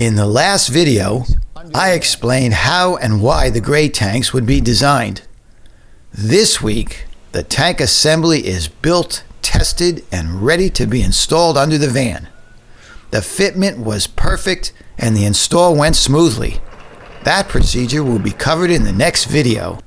In the last video, I explained how and why the gray tanks would be designed. This week, the tank assembly is built, tested, and ready to be installed under the van. The fitment was perfect and the install went smoothly. That procedure will be covered in the next video.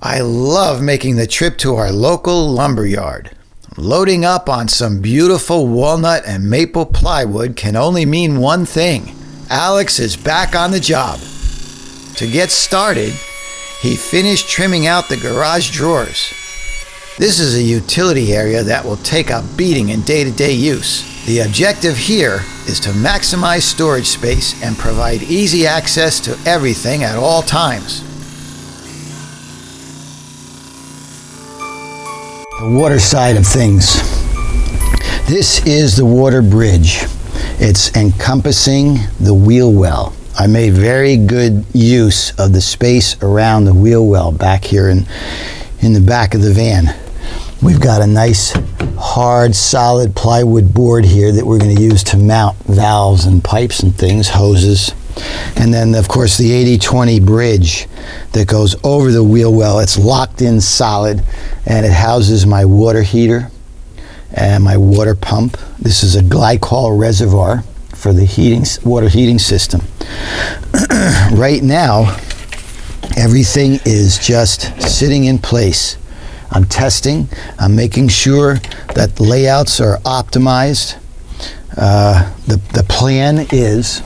I love making the trip to our local lumber yard. Loading up on some beautiful walnut and maple plywood can only mean one thing. Alex is back on the job. To get started, he finished trimming out the garage drawers. This is a utility area that will take a beating in day-to-day use. The objective here is to maximize storage space and provide easy access to everything at all times. The water side of things. This is the water bridge. It's encompassing the wheel well. I made very good use of the space around the wheel well back here in the back of the van. We've got a nice hard solid plywood board here that we're going to use to mount valves and pipes and things, hoses. And then of course the 80-20 bridge that goes over the wheel well. It's locked in solid and it houses my water heater and my water pump. This is a glycol reservoir for the water heating system. Right now, everything is just sitting in place. I'm testing, I'm making sure that the layouts are optimized. The plan is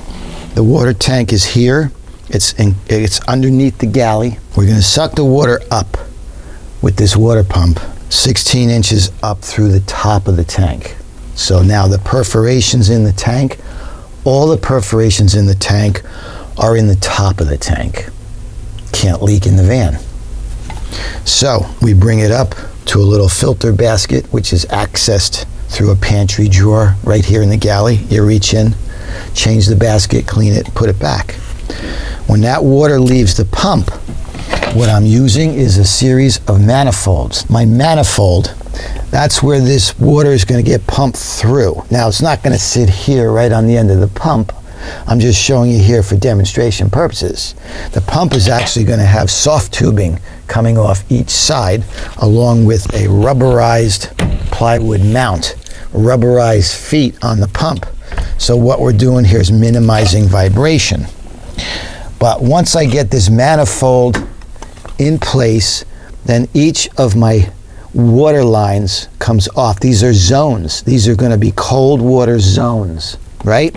the water tank is here. It's underneath the galley. We're going to suck the water up with this water pump 16 inches up through the top of the tank. So now the perforations in the tank, all the perforations in the tank are in the top of the tank. Can't leak in the van. So we bring it up to a little filter basket, which is accessed through a pantry drawer right here in the galley. You reach in, change the basket, clean it, put it back. When that water leaves the pump, what I'm using is a series of manifolds. My manifold, that's where this water is going to get pumped through. Now it's not going to sit here right on the end of the pump. I'm just showing you here for demonstration purposes. The pump is actually going to have soft tubing coming off each side along with a rubberized plywood mount, rubberized feet on the pump. So what we're doing here is minimizing vibration. But once I get this manifold in place, then each of my water lines comes off. These are zones. These are going to be cold water zones, right?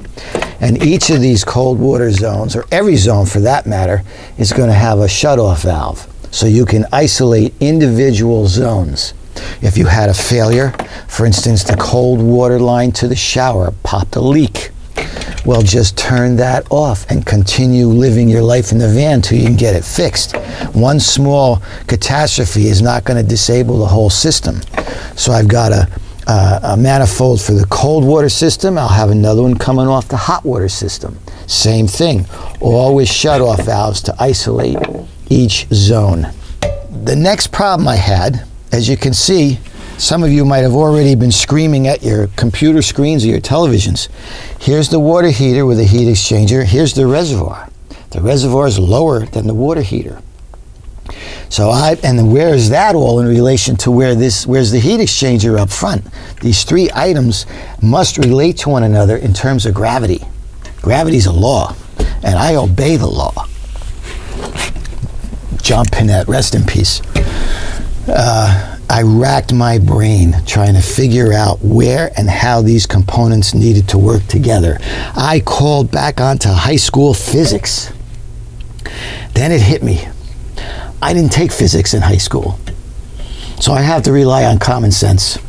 And each of these cold water zones, or every zone for that matter, is going to have a shutoff valve. So you can isolate individual zones. If you had a failure, for instance, the cold water line to the shower popped a leak, well, just turn that off and continue living your life in the van till you can get it fixed. One small catastrophe is not going to disable the whole system. So I've got a manifold for the cold water system. I'll have another one coming off the hot water system. Same thing, always shut-off valves to isolate each zone. The next problem I had, as you can see, some of you might have already been screaming at your computer screens or your televisions. Here's the water heater with a heat exchanger. Here's the reservoir. The reservoir is lower than the water heater. So and where is that all in relation to where's the heat exchanger up front? These three items must relate to one another in terms of gravity. Gravity's a law, and I obey the law. John Pinette, rest in peace. I racked my brain trying to figure out where and how these components needed to work together. I called back onto high school physics. Then it hit me. I didn't take physics in high school, so I have to rely on common sense.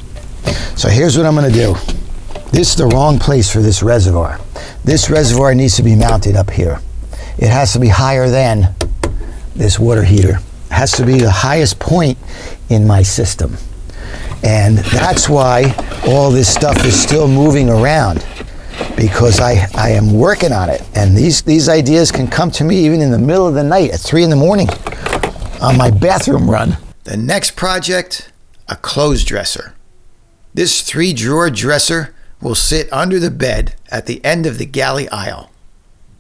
So here's what I'm going to do. This is the wrong place for this reservoir. This reservoir needs to be mounted up here. It has to be higher than this water heater. It has to be the highest point in my system. And that's why all this stuff is still moving around, because I am working on it. And these ideas can come to me even in the middle of the night at 3 in the morning on my bathroom run. The next project, a clothes dresser. This 3-drawer dresser will sit under the bed at the end of the galley aisle.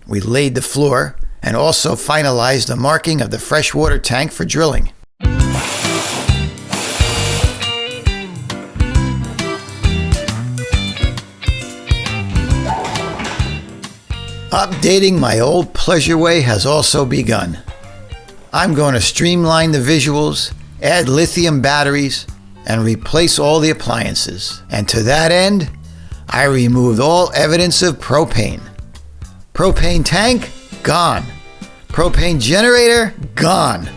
We laid the floor and also finalized the marking of the freshwater tank for drilling. Updating my old pleasureway has also begun. I'm going to streamline the visuals, add lithium batteries, and replace all the appliances. And to that end, I removed all evidence of propane. Propane tank? Gone. Propane generator? Gone.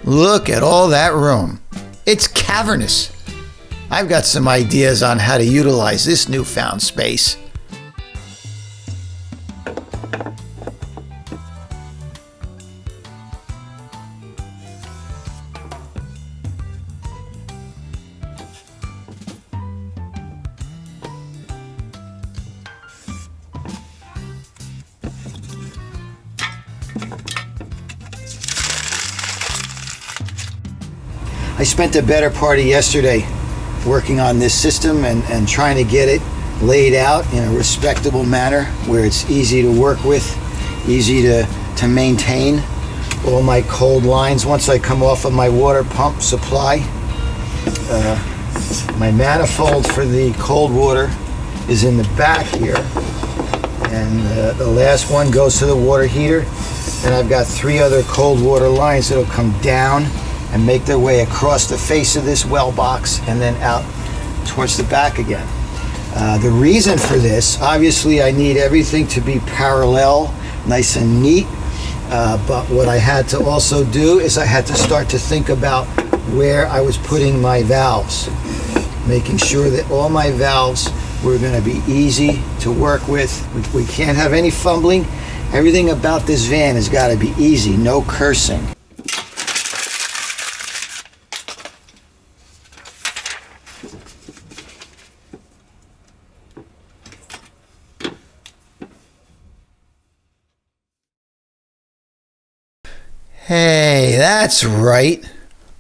Look at all that room. It's cavernous. I've got some ideas on how to utilize this newfound space. I spent the better part of yesterday working on this system and trying to get it laid out in a respectable manner where it's easy to work with, easy to maintain all my cold lines once I come off of my water pump supply. My manifold for the cold water is in the back here, and the last one goes to the water heater, and I've got 3 other cold water lines that'll come down and make their way across the face of this well box and then out towards the back again. The reason for this, obviously I need everything to be parallel, nice and neat, but what I had to also do is I had to start to think about where I was putting my valves, making sure that all my valves were going to be easy to work with. We can't have any fumbling. Everything about this van has got to be easy, no cursing. Hey, that's right.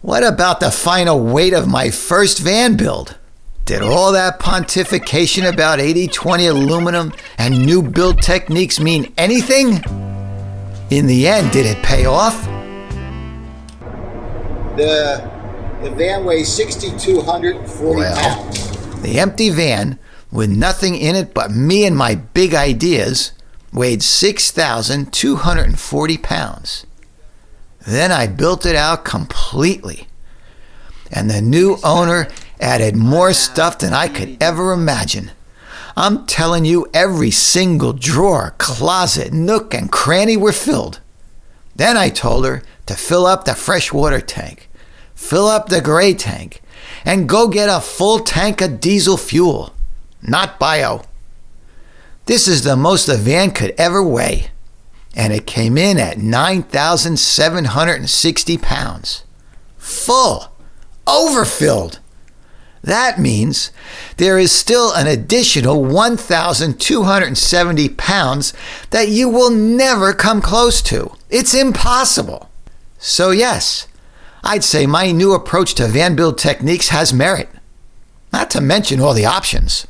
What about the final weight of my first van build? Did all that pontification about 80-20 aluminum and new build techniques mean anything? In the end, did it pay off? The van weighs 6,240 pounds. The empty van, with nothing in it but me and my big ideas, weighed 6,240 pounds. Then I built it out completely. And the new owner added more stuff than I could ever imagine. I'm telling you, every single drawer, closet, nook, and cranny were filled. Then I told her to fill up the freshwater tank, fill up the gray tank, and go get a full tank of diesel fuel, not bio. This is the most the van could ever weigh. And it came in at 9,760 pounds. Full. Overfilled. That means there is still an additional 1,270 pounds that you will never come close to. It's impossible. So yes, I'd say my new approach to van build techniques has merit. Not to mention all the options.